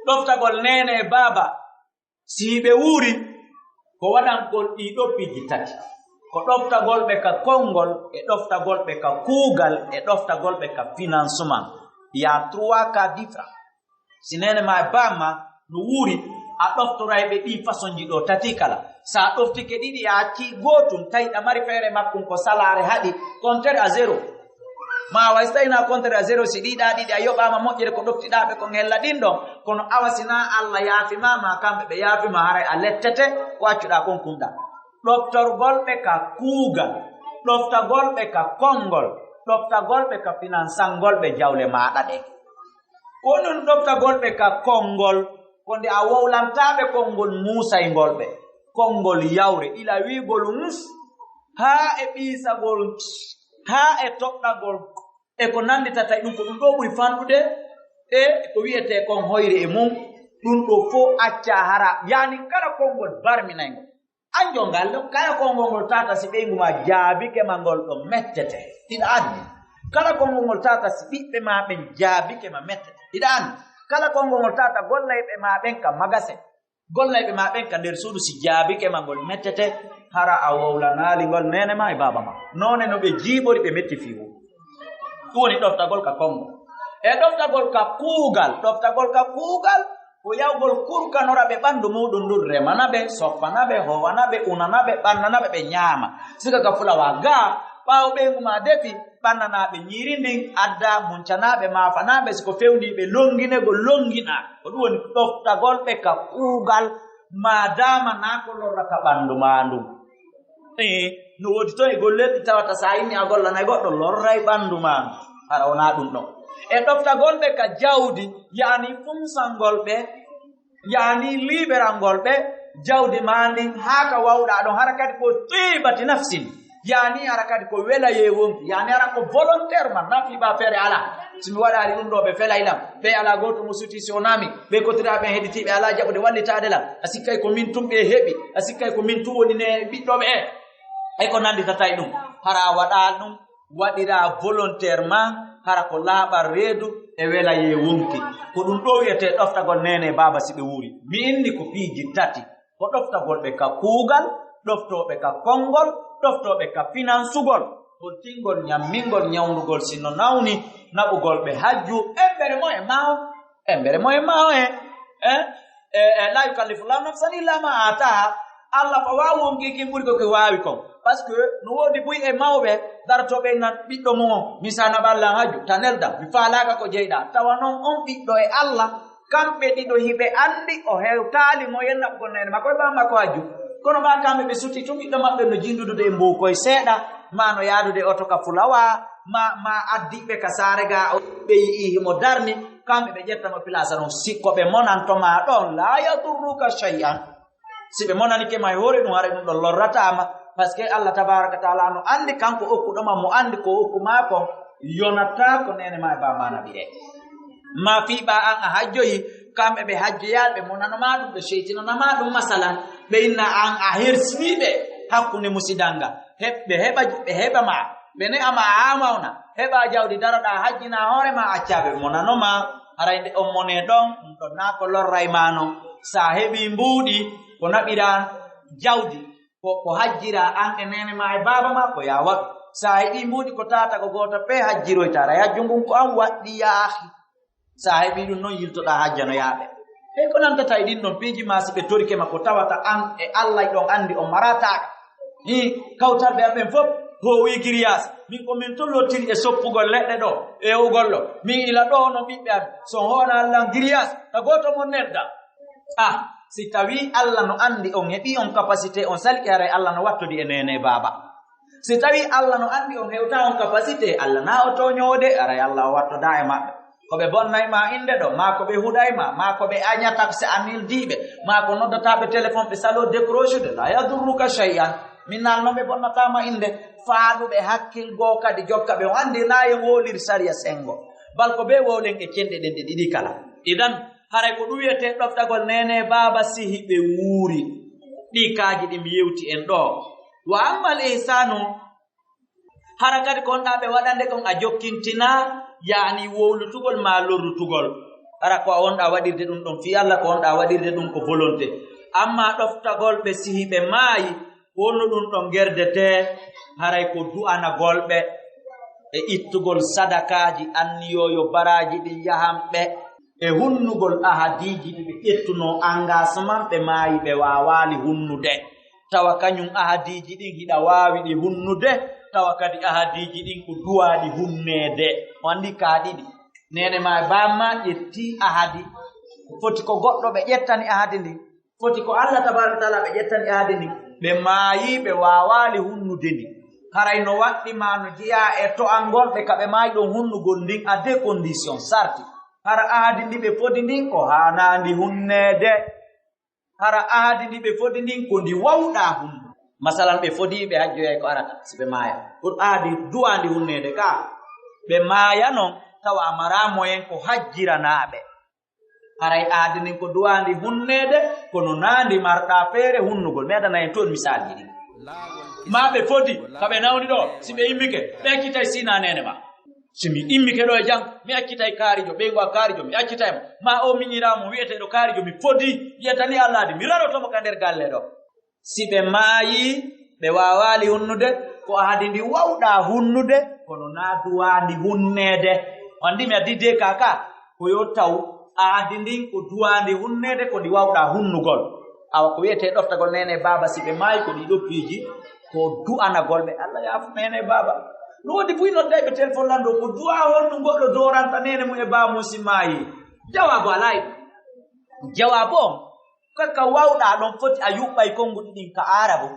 دفتا gol nene baba sibe wuri ko wadan gol dido piji tati ko dofta gol be ka kongol e dofta gol be ka kugal e dofta gol be ka financement ya 3 ka different sinene ma bama no wuri a doftoray be di façon ji do tati kala sa dofti ke didi a ci gotum tay da mari fere makkum ko salare hadi compteur à zéro ma waistayna compteur à zéro si dida didi ayoba ma mojjere ko dofti dabe ko ngella dindo kono awasina Allah yaafi mama kambe be yaafi ma haray a lettete ko accuda kon kunda docteur golbe ka kuuga dofta golbe ka kongol dofta golbe ka finansan golbe jawle maada de onon dofta golbe ka kongol konde a wowlantaɓe konngol Musa e ngolɓe konngol yawre ila wiigol mus haa e ɓiisagol haa e toɓɗagol e ko nanditata ɗum ko ɗum ɗo ɓuri fanɗude e ko wiyete kon hoyre e mum ɗum ɗo fof acca hara yani kala konngol barminayngol anjongal kala konngol ngol tata si ɓeygu ma jaabike ma ngol ɗo mettete iɗa anndi kala konngol ngol tata si ɓiɓɓe ma ɓen jaabike ma mettete iɗa anndi kala konngol ngol tata gollayɓe ma ɓen ka magasin gollayɓe ma ɓen ka nder suudu si jaabike ma ngol mettete hara a wowlanali ngol nene ma e baba ma none no ɓe jiiɓori ɓe metti fiwo ɗum woni ɗoftagol ka konngol e ɗoftagol ka kuugal ko yawgol kurkanora ɓe ɓanndu muɗum ndun remana ɓe soppana ɓe howana ɓe unana ɓe ɓannana ɓe ɓe ñaama siga ka fulawa ga ɓaawo ɓeygu ma defi ɓannanaɓe ñiiri ndin adda muncanaɓe mafanaɓe siko fewniɓe longinego longina ko ɗum woni ɗoftagol ɓe ka kuugal madama na ko lorra ka ɓanndu ma ndum no woodi toon e golleɗi tawata sa inni a gollanay goɗɗo lorra e ɓanndu ma ndu ara wona ɗum ɗon e ɗoftagol ɓe ka jawdi yani fumsangol ɓe yani liberangol ɓe jawdi ma ndin haa ka wawɗa ɗon hara kadi ko tibati nafsin yani ara kadi ko wela yewonki yani ara ko volontaire man na fiɓa feere ala somi waɗali ɗum ɗo ɓe felaylam ɓe ala goto mo suti sonami ɓe kotiraɓe heɗitiɓe ala jaɓude wallitade lam a sikkay ko min tum ɓe heeɓi a sikkay ko min tum wonine ɓiɗɗoɓe ay ko nanditatay ɗum hara waɗa ɗum waɗira volontaire ma hara ko laaɓar reedu e wela yewonki ko ɗum ɗo wiyete ɗoftagol nene baba si ɓe wuri mi inni ko piiji tati ko ɗoftagol ɓe ka kuugal ɗoftoɓe ka konngol ɗoftoɓe ka finansugol holtingol ñammingol ñawndugol sinno nawni naɓugol ɓe hajju embere mo e mawo la yukallifullahu nafsan illa ma ataha Allah fa wawi wonkiki ɓuri ko ko wawi kon par ce que no woodi buy e mawɓe dartoɓe nan ɓiɗɗo mo misana ɓallan hajju tanelda mi faalaka ko jeyɗa tawa noon on ɓiɗɗo e Allah kamɓe ɗiɗo hiɓe andi o hewtali mo yen naɓugol nene makko e ɓamma ko hajju kono ma kamɓe ɓe sutti tum ɓiɗɗo maɓɓe no jindudude e mbow koye seeɗa ma no yaadude oto ka fulawa ma addiɓe ka saare ga ɓe yi'i mo darni kamɓe ɓe ƴettamo place non sikko ɓe monantoma ɗon la yadurruka shay'an si ɓe monanike ma hoore ɗum hara ɗum ɗon lorratama par ce que Allah tabaraka taala no andi kanko okkuɗoma mo andi ko okku maako yonata ko nene ma e bamana ɓiye ma fiiɓa an a hajjoyi kamɓe ɓe hajjoyaɓe monanoma ɗum ɓe seytinanama ɗum masalan ɓe inna an a hersiniɓe hakkunde musidanga ɓe heɓa ma ɓe ne'ama a mawna heɓa jawdi daroɗa hajjina hoorema accaɓe monanoma harayde on mone ɗon ɗum ɗon na ko lorray mano sa heɓi mbuuɗi ko naɓiran jawdi ko hajjira an e nene ma e baba ma ko ya waɗu sa heɓi mbuuɗi ko tata ko goto pe hajjiroytara hajju ngun ko an waɗɗi yaahi sa heɓi ɗum noon yiltoɗa hajjano yaaɓe e ko nantata e ɗin ɗon piiji ma si ɓe torike ma ko tawata an e Allah ɗon andi on marataka i kawtarɓe am ɓen fof to wi grillage min ko min tollotiri e soppugol leɗɗe ɗo e ewugol ɗo min ila ɗo no ɓiɓɓe am so hoona Allah grillage ta goto mo nedda si tawi Allah no andi on heɓi on capacité on salki haray Allah no wattodi e nene baba si tawi Allah no andi on hewta on capacité Allah na o toñode aray Allah o wattoda e maɓɓe ko ɓe bonnayma inde ɗo ma ko ɓe huɗayma ma ko ɓe añata se anildiɓe ma ko noddataɓe téléphone ɓe salo décrochude la yadurruka shay'an min nalnoɓe bonnatama inde faaɗuɓe hakkilgo kadi jokka ɓe o andi naye wolir saria sengo bal ko ɓe wowlen e cenɗe ɗen ɗe ɗiɗi kala idan haray ko ɗum wiyete ɗoftagol nene baba sihi ɓe wuuri ɗi kaaji ɗi mi yewti en ɗo wa ammal ihsanu hara kadi ko onɗa ɓe waɗande kon a jokkintina yani wowlutugol ma lorrutugol hara ko onɗa waɗirde ɗum ɗon fi Allah ko onɗa waɗirde ɗum ko volonté amma ɗoftagol ɓe sihi ɓe maayi wonno ɗum ɗon gerdete haray ko du'anagolɓe e ittugol sadakaji anniyoyo baraji ɗi yahamɓe e hunnugol ahadiji ɗi ɓe ƴettuno engagement ɓe maayi ɓe wawali hunnude tawa kañum ahadiji ɗin hiɗa wawi ɗi hunnude tawa kadi ahadiji ɗin ko duwaɗi hunnede o andi ka ɗiɗi nene ma e bamma ƴetti ahadi foti ko goɗɗo ɓe ƴettani ahadi ndin foti ko Allah tabaraka taala ɓe ƴettani ahadi ndin ɓe maayi ɓe wawali hunnude ndi haray no waɗɗima no jeeya e to'angol ɓe kaɓe maayi ɗon hunnugol ndin à des conditions sarti hara ahadi ndi ɓe fodi ndin ko hanandi hunnede hara ahadi ndi ɓe fodi ndin ko ndi wawɗa hunnu masalan ɓe fodi ɓe hajjoyay ko arata si ɓe maaya ɗum ahadi duwandi hunnede ka ɓe maaya non tawa amara moyen ko hajjiranaɓe haray ahadi ndin ko duwandi hunnede kono nandi marɗa feere hunnugol mi adana en toon misalji ɗi ma ɓe fodi kaɓe nawni ɗo si ɓe immike ɓe ekkitay sina nene ma si mi immike ɗo e jang mi accitay kaarijo ɓeygo a kaarijo mi accitaymo ma o miñiramo wiyeteɗo kaarijo mi fodi yiyatani allahdi mi rarotomo ka nder galle ɗo si ɓe maayi ɓe wawali hunnude ko ahadi ndi wawɗa hunnude kono na duwandi hunnede andi mi addi de kaka ko yo taw ahadi ndin ko duwandi hunnede ko ndi wawɗa hunnugol awa ko wiyete ɗoftagol nene baba si ɓe maayi ko ɗiɗo piiji ko du'anagolɓe Allah yaafu nene baba no wodi fuy nodday ɓe téléphone lando ko du'a honɗum goɗɗo doranta nene mum e baba musi maayi jawabu alay jawabu on kaka wawɗa ɗon foti a yuɓɓay konguɗi ɗin ka arabu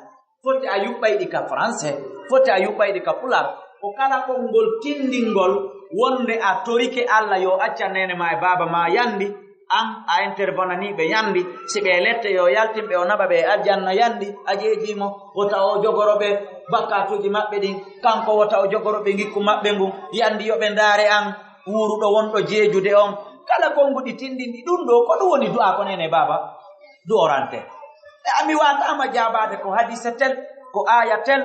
foti a yuɓɓay ɗi ka français foti a yuɓɓay ɗi ka pular ko kala konngol tindingol wonde a torike Allah yo acca nene ma e baba ma yandi an a intervenani ɓe yandi si ɓe lette yo yaltimɓe o naɓa ɓe aljanna yandi a jeejimo wota o jogoroɓe bakkatuji maɓɓe ɗin kanko wota o jogoroɓe gikku maɓɓe ngun yandi yoɓe ndaare an wuruɗo wonɗo jeejude on kala konguɗi tindinɗi ɗum ɗo ko ɗum woni du'a ko nene baba du'orante e ami watama jabade ko hadise tel ko aya tel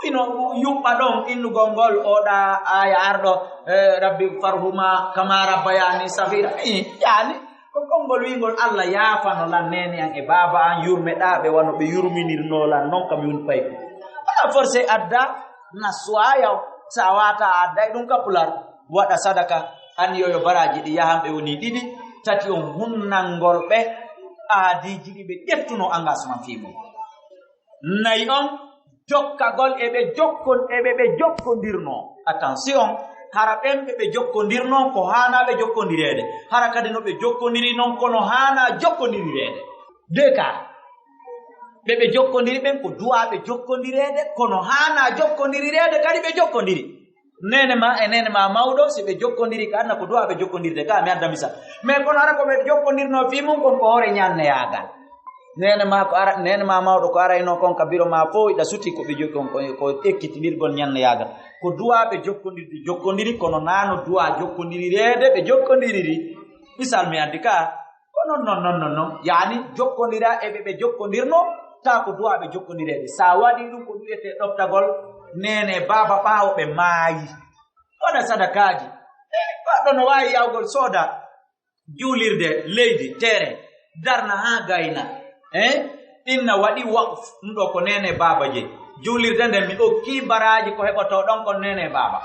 ino yuɓɓa ɗon innugol ngol oɗa aya arɗo rabbi farhuma kama rabbayani sahira yani ko konngol wingol Allah yaafano lan nene an e baba an yurmeɗaɓe wano ɓe yurminirnolan non kam yun pay ala forcé adda naswayaw sa wata adda e ɗum kapular waɗa sadaka an yoyo baraji ɗi yahamɓe woni ɗiɗi tati on hunnangol ɓe aadiji ɗi ɓe ƴettuno engagement fimum nayi on jokkagol eɓe jokkodirno attention hara ɓemɓe ɓe jokkodirno ko hanaɓe jokkodirede hara kadi no ɓe jokkodiri noon kono hana jokkodirede deux cas ɓeɓe jokkodiri ɓen ko duwaɓe jokkodirede kono hana jokkodirede kadi ɓe jokkodiri nene ma mawɗo si ɓe jokkondiri ka anna ko duwa ɓe jokkondirde ka mi adda misal mais kono ara ko ɓe jokkondirno fi mum kon ko hoore ñanne yagal nene ma mawɗo ko arayno kon ka biro ma fof iɗa suti ko ɓe jokkon ko ekkitinirgol ñanne yagal ko duwa ɓe jokkondiri kono nano duwa jokkondirirede ɓe jokkondiriri misal mi addi ka ko non yani jokkondira eɓe ɓe jokkondirno ta ko duwa ɓe jokkondirede sa waɗi ɗum ko wiyete ɗoftagol nene baba ɓaawo ɓe maayi waɗa sadakaji goɗɗo no wawi yawgol sooda juulirde leydi terrain darna ha gayna inna waɗi waqf ɗum ɗo ko nene baba jeyi juulirde nden mi okki baraji ko heɓoto ɗon kon nene baba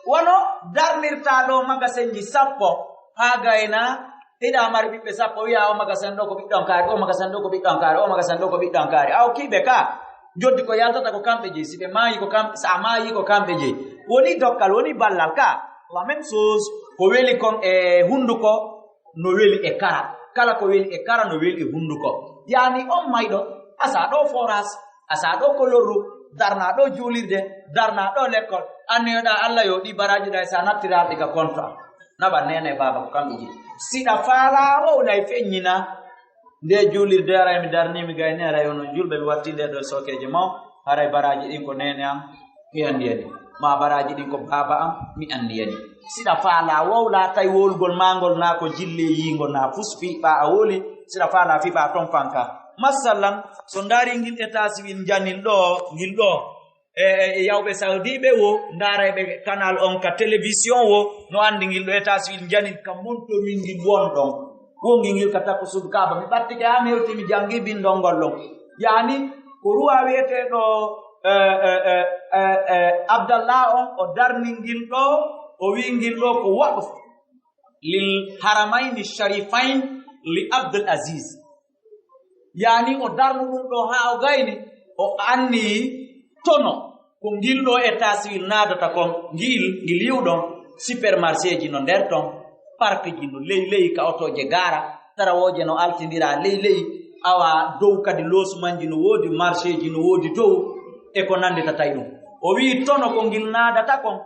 wono darnirta ɗo magasinji 10 ha gayna hiɗa mari ɓiɓɓe 10 wiya o magasin ɗo ko ɓiɗɗon kaari o magasin ɗo ko ɓiɗɗon kaari o magasin ɗo ko ɓiɗɗon kaari a okkiɓe ka joddi ko yaltata ko kamɓe jeyi si ɓe maayi ko kamɓe sa maayi ko kamɓe jeyi woni dokkal woni ballal ka la même chose ko weli kon e hunduko no weli e kara kala ko weli e kara no weli e hunduko yani on mayɗo asa ɗo forage asa ɗo kolorru darna ɗo juulirde darna ɗo l'école anniyoɗa Allah yo ɗi baraji ɗa sa nattiraɗi ka compte naɓa nene baba ko kamɓe jeyi siɗa faala wowɗay feññina nde juulirde aray mi darnimi gayni aray ono julɓe mi watti nde ɗo sokeje maw haray baraji ɗin ko nene am mi andiyani ma baraji ɗin ko baba am mi andiyani siɗa faala wowla tawi wolgol magol na ko jille yingol na fusfiɓa a woli siɗa faala fiɓa ton fanka masallan so daari ngil état civil janil ɗo ngil ɗo e yawɓe saudiɓe wo darayɓe canal on ka télévision wo no andi ngil ɗo état civil janil ka montomin ngil won ɗon wongi ngil ka takko sudu kaaba mi ɓattike ha mi hewti mi jangi bindol ngol ɗon yani ko ruwa wiyeteɗo abdallah on o darni ngil ɗo o wi ngil ɗo ko waqf lil haramayni sharifain li abdul aziz yani o darnu ɗum ɗo ha o gayni o anni tono ko ngil ɗo état civil nadata kon ngil yiwɗon supermarché ji no nder ton parc ji no ley ka otoje gara tarawoje no altindira ley awa dow kadi losumanji no woodi marché ji no woodi dow e ko nandita tay ɗum o wi tono ko ngil nadata kon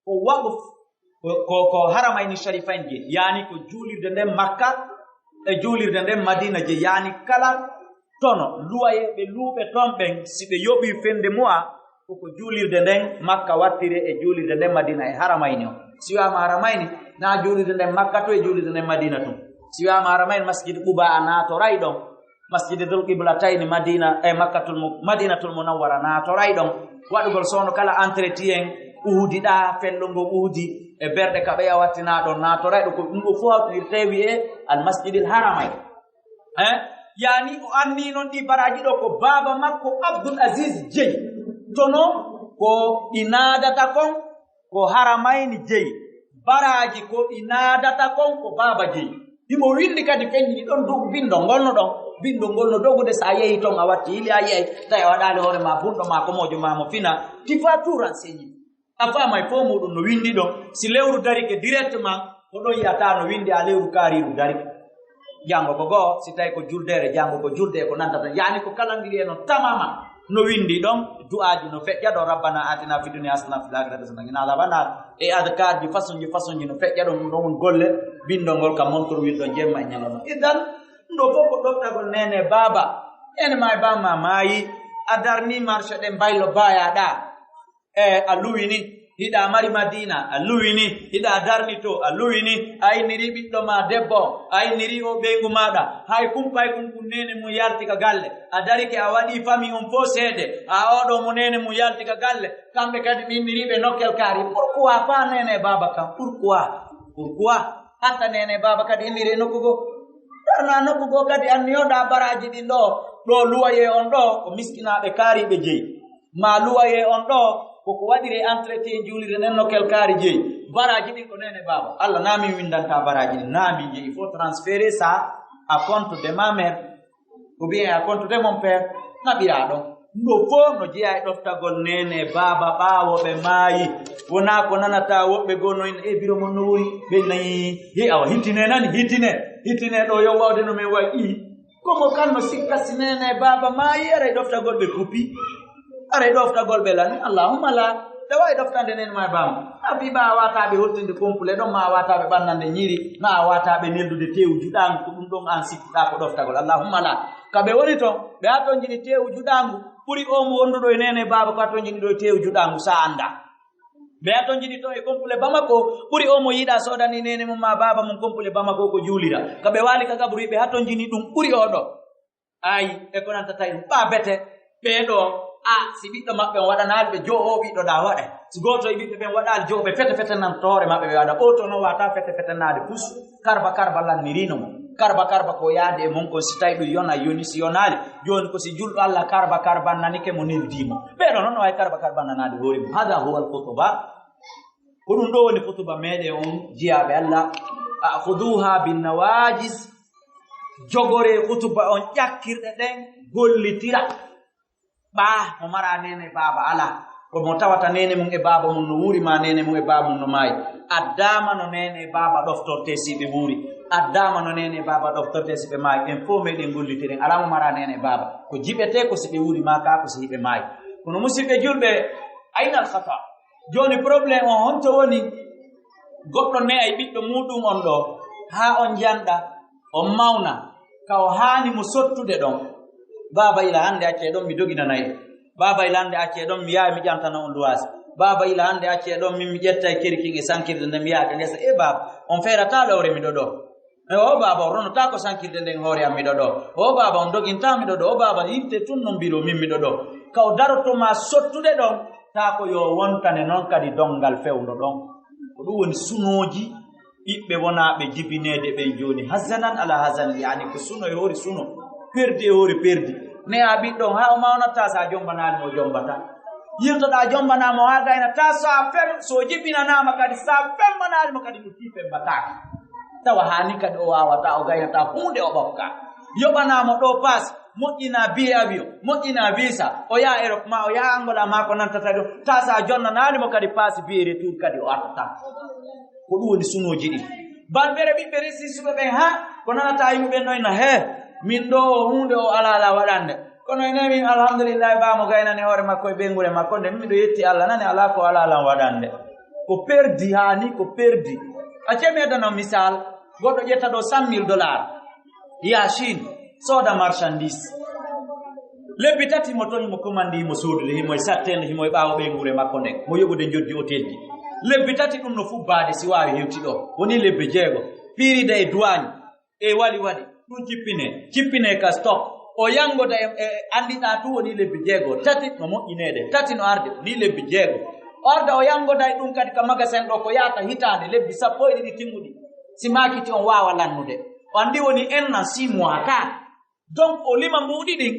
ko waqf ko haramayni sharifain je yani ko juulirde nden makka e juulirde nden madina je yani kala tono luwaye ɓe luuɓe ton ɓen si ɓe yoɓi fende mois koko juulirde nden makka wattire e juulirde nden madina e haramayni o si wiyama haramayni na juulirde nden makka to e juulirde nden madina tum si wiyama haramayni masjid quba a natoray ɗon masjid dul qiblatayni madina e madinatul munawwara natoray ɗon waɗugol sowno kala entretien uudiɗa fellongo uudi e berɗe ka ɓeya wattina ɗon natoray ɗo ko ɗum ɗo fof hawtinirte wiye almasjidil haramay yani o anni noon ɗi baraji ɗo ko baba makko abdoul asis jeyi tono ko ɗi nadata kon ko haramayni jeyi baraji ko ɗi nadata kon ko baba jeyi ɗimo windi kadi feññini ɗon dow bindo ngolno ɗon bindo ngolno dogude sa yehi ton a watti hili a yehi tawi a waɗali hoore ma bunɗo ma ko mojo ma mo fina tifa tout renseigné a famay fo muɗum no windi ɗon si lewru darike directement ko ɗon yiyata no windi a lewru kaariru darike jango ko goo si tawi ko juldere jango ko julde ko nantata yani ko kala ngiri e no tamama no windi ɗon du'aji no feƴƴa ɗo rabbana atina fi dunia hasana fil akhirati hasana ina labanar e adkar ji façon ji no feƴƴa ɗon ɗum ɗon golle bindol ngol kam montoro winɗo jemma e ñalawma idan ɗo fof ko ɗofɗagol nene baba ene ma e bamma maayi a darni marché ɗe mbaylo bayaɗa e a luwini hiɗa mari madina a luwini hiɗa darni to a luwini a inniri ɓiɗɗo ma debbo a inniri o ɓeygu maɗa hay kumpay kumkum nene mum yalti ka galle a darike a waɗi famille on fof seede a oɗo mo nene mum yalti ka galle kamɓe kadi ɓe inniriɓe nokkel kaari pourquoi pas nene baba kam pourquoi hatta nene baba kadi inniri nokku go darna nokku go kadi anniyoɗa baraji ɗin ɗo luwaye on ɗo ko miskinaɓe kaariɓe jeyi ma luwaye on ɗo koko waɗire entretien juulirde nden nokkel kaari jeyi baraji ɗin ko nene baba Allah namin windanta baraji ɗin namin jeyi il faut transférer ça à compte de ma mère ou bien à compte de mon père naɓira ɗon ɗo fof no jeeya e ɗoftagol nene baba ɓaawoɓe maayi wona ko nanata woɓɓe goo no e biro mon no woni ɓe nayi he awa hittine nani hittine ɗo yo wawde no min wayi komo kalno sikkasi nene baba maayi ara e ɗoftagol ɓe kupi ara e ɗoftagol ɓe lani allahumma la wawi doftande nen ma bam abi ba wataɓe holtinde complet ɗon ma wataɓe ɓannande ñiri ma wataɓe neldude tewu juɗangu ko ɗum ɗon an sikkuɗa ko ɗoftagol allahumma la kaɓe woni toon ɓe ha toon jiɗi tewu juɗangu ɓuri o mo wonduɗo e nene baba ko ha toon jiɗi ɗo e tewu juɗangu sa anda ɓe ha toon jiɗi toon e complet bamako ɓuri o mo yiɗa sodani nene mum ma baba mum complet bamako ko juulira kaɓe wali ka gabru ɓe ha toon jini ɗum ɓuri o ɗo ayi e ko nanta tawi ɗum ɓa bete ɓeɗo si ɓiɗɗo maɓɓe on waɗanaali ɓe jo o ɓiɗɗo ɗa waɗe so goto e ɓiɓɓe ɓen waɗaali jo ɓe fete fetenan toore maɓɓe ɓe waɗa o to noon wata fete fetenade pus karba lannirino mo karba ko yaade e mon kon si tawi ɗum yona yoni si yonaali joni ko si julɗo Allah karba nanike mo neldimo ɓeɗo noon no wawi karba nanade hoore mum hada huwa al khutuba ko ɗum ɗo woni khutuba meɗen on jiyaɓe Allah akhuduha bin nawajis jogore khutuba on ƴakkirɗe ɗen gollitira ɓa mo mara nene baba ala ko mo tawata nene mum e baba mum no wuri ma nene mum e baba mum no maayi addama no nene baba ɗoftorte si ɓe wuri addama no nene baba ɗoftorte si ɓe maayi en fof meɗen gollitiren ala mo mara nene baba ko jiɓete ko si ɓe wuri ma ka ko si hiɓe maayi kono musidɓe julɓe aynal khata joni probléme on honto woni goɗɗo ne'ay ɓiɗɗo muɗum on ɗo ha on janɗa on mawna kaw haani mo sottude ɗon baba ila hande acce ɗon mi doginanayi baba ila hande acce ɗon mi yaha mi ƴamtana on luwasi baba ila hande acce ɗon min mi ƴetta kerkin e sankirde nde mi yaha ɓe gesa baba on feerata lawre miɗo ɗo o baba on ronota ko sankirde nden hoore am miɗo ɗo o baba on doginta miɗo ɗo o baba yimte tun non mbiro min miɗo ɗo kaw darotoma sottude ɗon ta ko yo wontane noon kadi dongal fewndo ɗon ko ɗum woni sunoji ɓiɓɓe wonaɓe jibinede ɓen joni hasanan ala hasan yani ko suno e hoori suno perdi e hoori perdi ne a ɓiɗɗon ha o mawnata sa jombanani mo jombata yirtoɗa jombanamo ha gaynata sa fem so jibinanama kadi sa femmanani mo kadi no ti fembataka tawa hani kadi o wawata o gaynata hunde o ɓofka yoɓanamo ɗo passe moƴƴina billet avion moƴƴina visa o yaha Europe ma o yaha Angola ma ko nantata ɗum ta sa jonnananimo kadi passe billet retour kadi o attata ko ɗum woni sunoji ɗi balɓere ɓiɓɓe resi suɓe ɓen ha ko nanata yimɓe noyna he min ɗo o hunde o alala waɗande kono ene min alhamdulillahi bamo gaynani hoore makko e ɓengure makko nde miɗo yetti Allah nani ala ko alalan waɗande ko perdi hani ko perdi acce meɗano misal goɗɗo ƴetta ɗo $100,000 ya Chine soda marchandise lebbi tati mo toon himo commandi mo sodude himo e sattende himo e ɓaawo ɓengure makko nden mo yoɓude joddi hôtel ji lebbi tati ɗum no fubbade si wawi hewti ɗo woni lebbi 6 pirida e douane e waɗi ɗum cippine ka stock o yangoda andiɗa tu woni lebbi 6 tati no moƴƴinede tati no arde ni lebbi 6 orda o yangoda e ɗum kadi ka magasin ɗo ko yata hitande lebbi 12 timmuɗi si makiti on wawa lannude o andi woni enna 6 mois ka donc o lima mbuɗi ɗin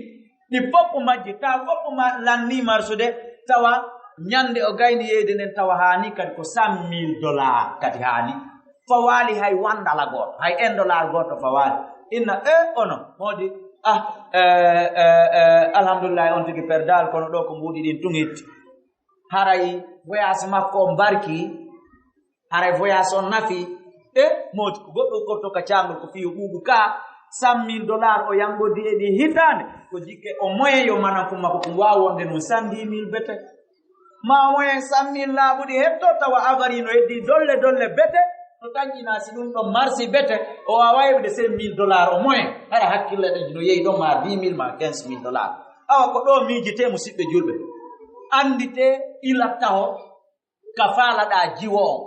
ɗi foppo majji ta foppo lanni marsude tawa ñande o gayni yeyde nden tawa hani kadi ko $100,000 kadi hani fawali hay $1 goto hay $1 goto fawali inna ono modi alhamdulillah on tigi perdal kono ɗo ko mbuɗi ɗin tungitti haray voyage makko o barki haray voyage on nafi modi ko goɗɗo korto ka cangol ko fiyo ɓuuɓu ka $100,000 o yangodi e ɗi hitande ko jikke o moyen yo manan ko makko ko wawi wonde noon 110,000 bete ma moyen 100,000 laaɓuɗi hetto tawa avari no heddi dolle bete to tañƴina si ɗum ɗon marsi bete o wawa heɓde $5,000 o moyen hara hakkille ɗen no yehi ɗon ma 10,000 ma $15,000 awa ko ɗo miijite musidɓe julɓe andite ilatta o ka faalaɗa jiwo on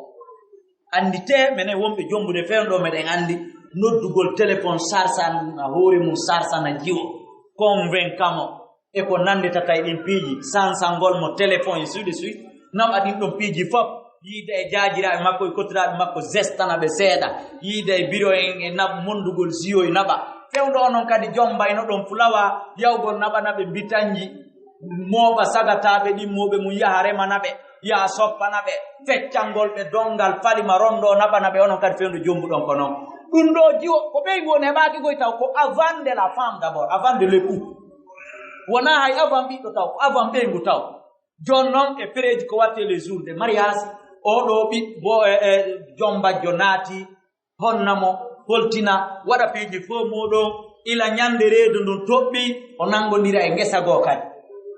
andite minen wonɓe jombude fewɗo meɗen andi noddugol téléphone sarsana hoore mum sarsana jiwo convaincamo e ko nanditata e ɗin piiji sansangol mo téléphone e suude suite naɓa ɗin ɗon piiji fof yiide e jaajiraɓe makko e kotiraɓe makko gestana ɓe seeɗa yiide e bureau en e naɓa mondugol siyo e naɓa fewɗo o noon kadi jombayno ɗon fulawa yawgol naɓanaɓe mbitanji mooɓa sagataɓe ɗimmoɓe mum yaha remanaɓe yaha soppanaɓe feccangol ɓe dongal falima rondo naɓanaɓe onon kadi fewɗo jombuɗon ko noon ɗum ɗo jiwo ko ɓeygu woni heɓaki goy taw ko avant de la femme d'abord avant de l'époux wona hay avant ɓiɗɗo taw ko avant ɓeygu taw jon noon e préji ko watte les jours de mariage oɗo ɓiɓbo jombajjo naati honnamo holtina waɗa piiji fof muɗum ila ñande reedu ndun toɓɓi o nangodira e ngesa goo kadi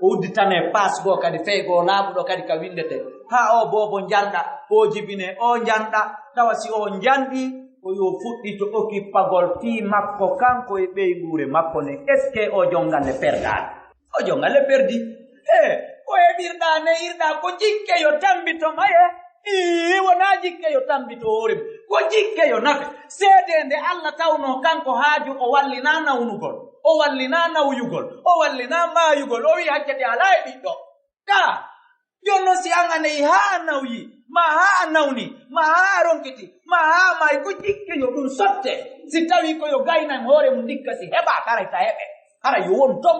o udditane passe goo kadi fey goo laaɓuɗo kadi ka windete ha o bobo janda o jibine o janda tawasi o jandi ko yo fuɗɗi to okippagol fi makko kanko e ɓeygure makko ne est ce que o jongalle perdaɗo o jongalle perdi ko heɓirɗa ne irɗa ko jikke yo tambito maye wona jikke yo tambito hoorem ko jikke yo nafe seede nde Allah tawno kanko haaju o wallina nawnugol o wallina nawyugol o wallina maayugol o wi hakkete ala e ɓiɗɗo ka jonno si an aneyi ha nawyi ma ha nawni ma ha ronkiti ma ha may ko jikke yo ɗum sotte si tawi ko yo gaynan hoore mum ndikka si heɓa karayta heɓe hara yo won tom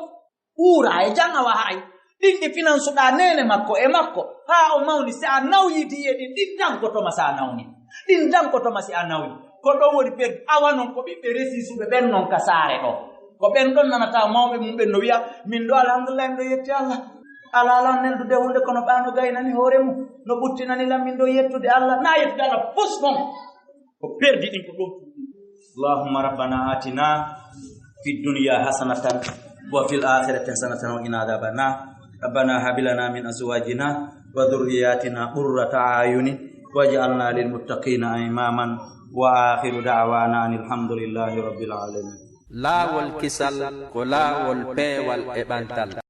ɓuura e jangawa haray ɗinɗi finansuɗa nene makko e makko ha o mawni si a nawyidi e ɗin dankotoma si a nawni ɗin dankotoma si a nawni ko ɗo woni perdi awa noon ko ɓiɓɓe resisuɓe ɓen noon ka saare ɗo ko ɓen ɗon nanata mawɓe mum ɓen no wiya min ɗo alhamdulillah min ɗo yetti Allah ala neldude hunde kono ɓano gaynani hoore mum no ɓuttinanilam min ɗo yettude Allah na yettude Allah pus noon ko perdi ɗin ko ɗum Allahumma rabbana atina fi dunya hasanatan wa fil akhirati hasanatan wa qina adhaban nar ربنا هب لنا من ازواجنا وذرياتنا قرة اعين واجعلنا للمتقين اماما واخر دعوانا ان الحمد لله رب العالمين لا والكسل كلا والبي والابانتال